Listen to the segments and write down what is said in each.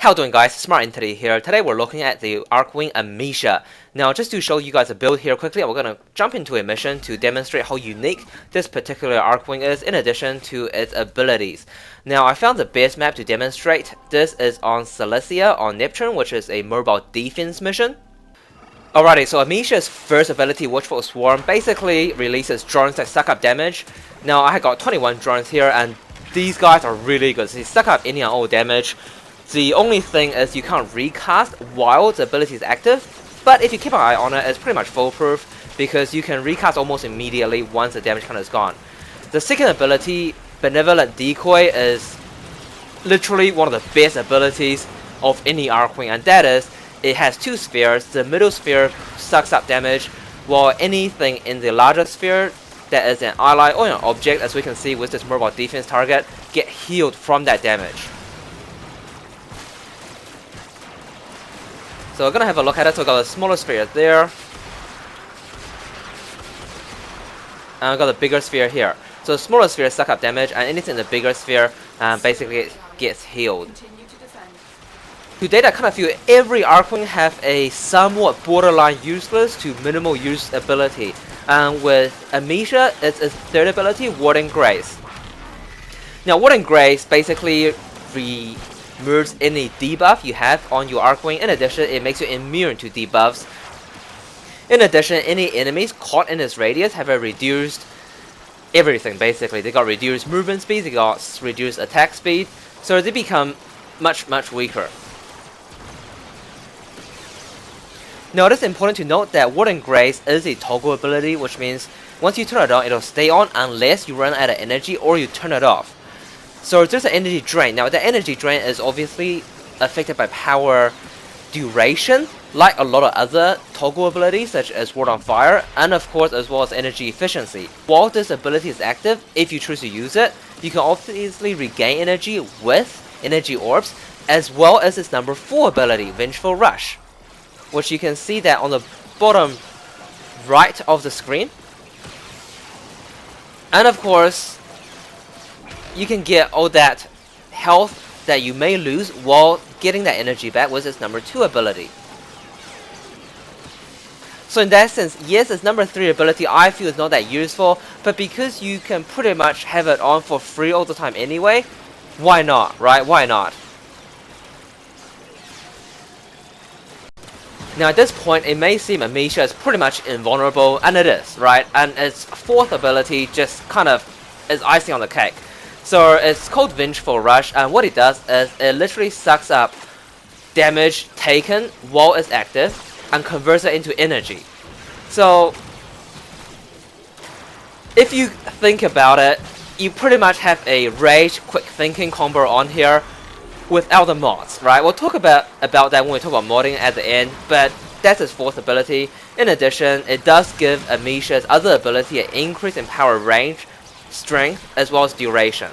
How doing guys, SmartEntity here. Today we're looking at the archwing Amesha. Now just to show you guys a build here quickly, we're going to jump into a mission to demonstrate how unique this particular archwing is in addition to its abilities. Now I found the best map to demonstrate this is on Cilicia on Neptune, which is a mobile defense mission. Alrighty, so Amesha's first ability, Vengeful Swarm, basically releases drones that suck up damage. Now I got 21 drones here and these guys are really good, so they suck up any and all damage. The only thing is you can't recast while the ability is active, but if you keep an eye on it, it's pretty much foolproof because you can recast almost immediately once the damage counter is gone. The second ability, Benevolent Decoy, is literally one of the best abilities of any archwing, and that is, it has two spheres. The middle sphere sucks up damage, while anything in the larger sphere that is an ally or an object, as we can see with this mobile defense target, get healed from that damage. So we're gonna have a look at it. So we got a smaller sphere there, and we got a bigger sphere here. So the smaller sphere suck up damage, and anything in the bigger sphere basically gets healed. To date, I kind of feel every archwing have a somewhat borderline useless to minimal use ability. And with Amesha, it's its third ability, Warding Grace. Now, Warding Grace basically removes any debuff you have on your archwing. In addition, it makes you immune to debuffs. In addition, any enemies caught in its radius have a reduced everything basically. They got reduced movement speed, they got reduced attack speed, so they become much weaker. Now it is important to note that Warding Grace is a toggle ability, which means once you turn it on, it'll stay on unless you run out of energy or you turn it off. So there's an energy drain. Now the energy drain is obviously affected by power duration, like a lot of other toggle abilities such as Ward on Fire, and of course as well as energy efficiency. While this ability is active, if you choose to use it, you can obviously regain energy with energy orbs, as well as its number 4 ability, Vengeful Rush, which you can see that on the bottom right of the screen. And of course, you can get all that health that you may lose while getting that energy back with its number 2 ability. So in that sense, yes, its number 3 ability I feel is not that useful, but because you can pretty much have it on for free all the time anyway, why not, right? Why not? Now at this point, it may seem Amesha is pretty much invulnerable, and it is, right? And its 4th ability just kind of is icing on the cake. So it's called Vengeful Rush, and what it does is it literally sucks up damage taken while it's active and converts it into energy. So if you think about it, you pretty much have a rage quick thinking combo on here without the mods, right? We'll talk about that when we talk about modding at the end, but that's its 4th ability. In addition, it does give Amesha's other ability an increase in power range, strength, as well as duration.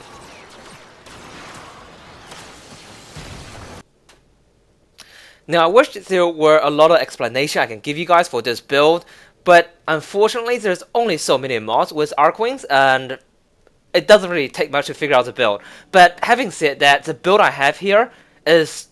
Now I wish there were a lot of explanation I can give you guys for this build, but unfortunately there's only so many mods with archwings, and it doesn't really take much to figure out the build. But having said that, the build I have here is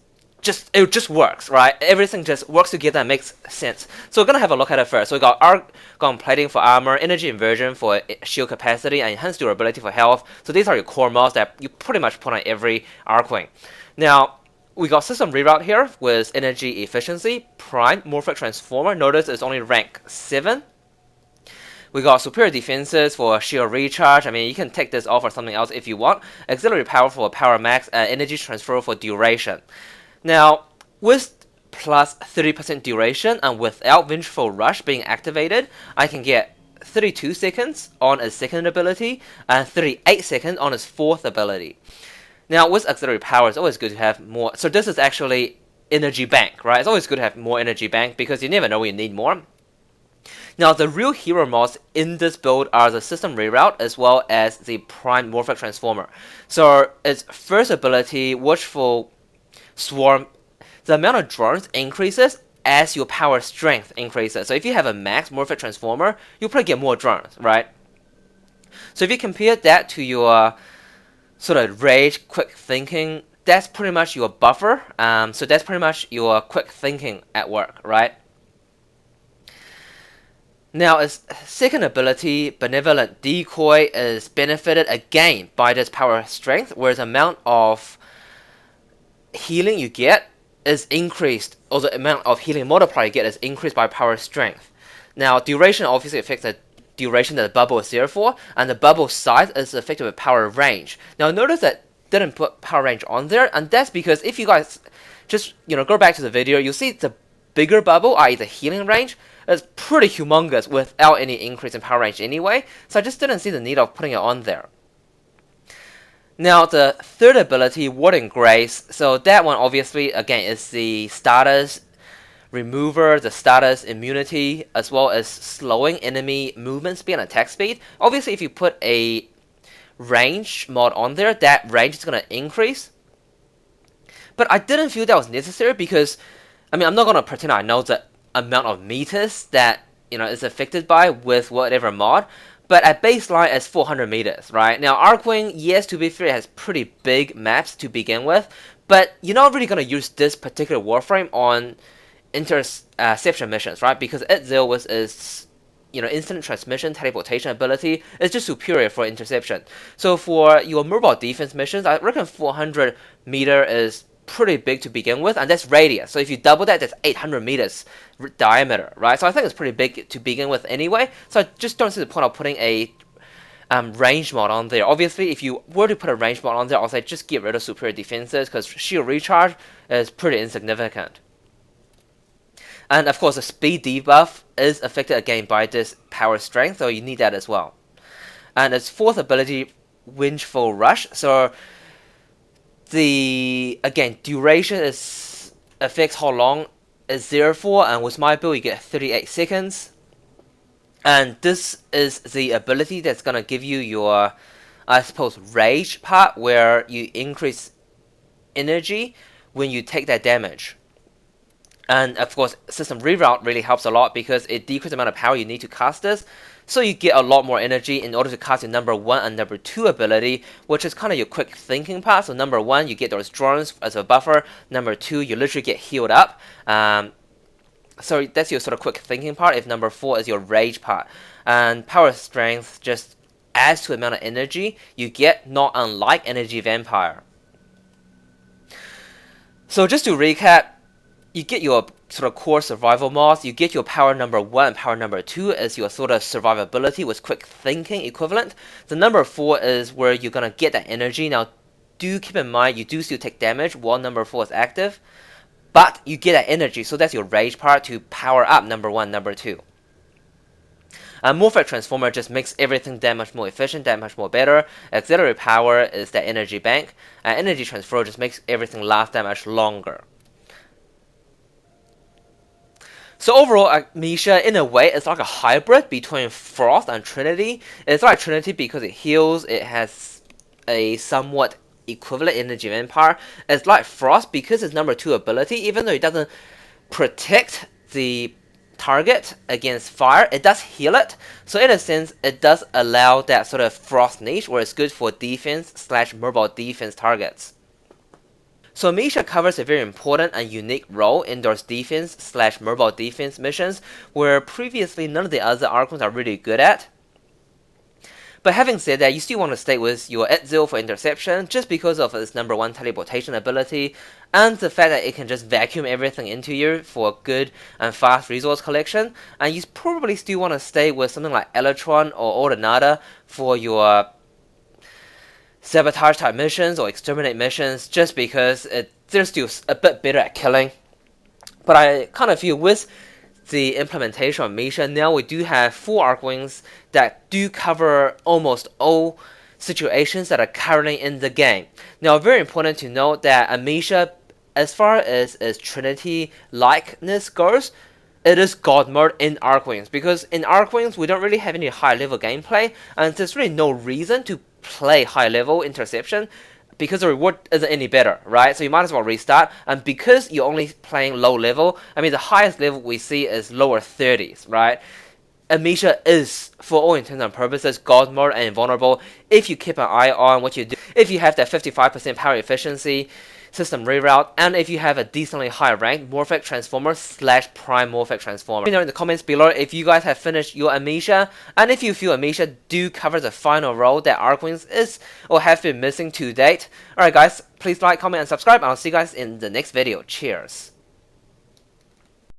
it just works, right? Everything just works together and makes sense. So we're gonna have a look at it first. So we got argon plating for armor, energy inversion for shield capacity, and enhanced durability for health. So these are your core mods that you pretty much put on every archwing. Now we got system reroute here with energy efficiency, prime morphic transformer. Notice it's only rank 7. We got superior defenses for shield recharge. I mean, you can take this off or something else if you want. Auxiliary power for power max, energy transfer for duration. Now, with plus 30% duration and without Vengeful Rush being activated, I can get 32 seconds on its 2nd ability and 38 seconds on its 4th ability. Now, with auxiliary power, it's always good to have more. So this is actually energy bank, right? It's always good to have more energy bank because you never know when you need more. Now, the real hero mods in this build are the system reroute as well as the prime morphic transformer. So its first ability, Vengeful Swarm, the amount of drones increases as your power strength increases. So if you have a max morphic transformer, you'll probably get more drones, right? So if you compare that to your sort of rage, quick thinking that's pretty much your buffer. So that's pretty much your quick thinking at work, right? Now, its second ability, Benevolent Decoy, is benefited again by this power strength, where the amount of healing you get is increased, or the amount of healing multiplier you get is increased by power strength. Now, duration obviously affects the duration that the bubble is there for, and the bubble size is affected with power range. Now, notice that didn't put power range on there, and that's because if you guys just go back to the video, you'll see the bigger bubble, i.e. the healing range, is pretty humongous without any increase in power range anyway, so I just didn't see the need of putting it on there. Now, the third ability, Warding Grace, so that one obviously, again, is the status remover, the status immunity, as well as slowing enemy movement speed and attack speed. Obviously, if you put a range mod on there, that range is going to increase. But I didn't feel that was necessary because, I mean, I'm not going to pretend I know the amount of meters that is affected by with whatever mod, but at baseline it's 400 meters, right? Now Archwing, yes, to be fair, it has pretty big maps to begin with, but you're not really going to use this particular warframe on interception missions, right? Because Itzel with its instant transmission teleportation ability is just superior for interception. So for your mobile defense missions, I reckon 400 meter is pretty big to begin with, and that's radius. So if you double that, that's 800 meters diameter, right? So I think it's pretty big to begin with anyway. So I just don't see the point of putting a range mod on there. Obviously, if you were to put a range mod on there, I'll say just get rid of superior defenses because shield recharge is pretty insignificant. And of course, the speed debuff is affected again by this power strength, so you need that as well. And its fourth ability, Vengeful Rush. So the duration is affects how long it's there for, and with my build you get 38 seconds. And this is the ability that's gonna give you your, I suppose, rage part, where you increase energy when you take that damage. And of course, system reroute really helps a lot because it decreases the amount of power you need to cast this. So you get a lot more energy in order to cast your number 1 and number 2 ability, which is kind of your quick thinking part. So number 1, you get those drones as a buffer. Number 2, you literally get healed up. So that's your sort of quick thinking part. If number 4 is your rage part. And power strength just adds to the amount of energy you get, not unlike energy vampire. So just to recap, you get your sort of core survival mods, you get your power number 1 and power number 2 as your sort of survivability with quick thinking equivalent. The number 4 is where you're going to get that energy. Now, do keep in mind, you do still take damage while number 4 is active, but you get that energy, so that's your rage part to power up number 1, number 2. Morphic Transformer just makes everything that much more efficient, that much more better. Auxiliary Power is that energy bank. Energy Transfer just makes everything last that much longer. So overall, Amesha, in a way, it's like a hybrid between Frost and Trinity. It's like Trinity because it heals, it has a somewhat equivalent energy vampire. It's like Frost because it's number 2 ability, even though it doesn't protect the target against fire, it does heal it. So in a sense, it does allow that sort of Frost niche where it's good for defense / mobile defense targets. So Amesha covers a very important and unique role in those defense / mobile defense missions where previously none of the other archwings are really good at. But having said that, you still want to stay with your Itzel for interception just because of its number 1 teleportation ability and the fact that it can just vacuum everything into you for good and fast resource collection. And you probably still want to stay with something like Electron or Ordinata for your sabotage type missions or exterminate missions just because they're still a bit better at killing. But I kind of feel with the implementation of Amesha, now we do have 4 archwings that do cover almost all situations that are currently in the game. Now, very important to note that Amesha, as far as Trinity likeness goes, it is God mode in Archwings, because in Archwings we don't really have any high level gameplay, and there's really no reason to play high level interception because the reward isn't any better, right? So you might as well restart, and because you're only playing low level, I mean the highest level we see is lower 30s, right? Amesha is, for all intents and purposes, God mode and invulnerable if you keep an eye on what you do. If you have that 55% power efficiency, system reroute, and if you have a decently high ranked Morphic Transformer / Prime Morphic Transformer. Let me know in the comments below if you guys have finished your Amesha, and if you feel Amesha do cover the final role that Archwings is or have been missing to date. Alright guys, please like, comment, and subscribe, and I'll see you guys in the next video. Cheers!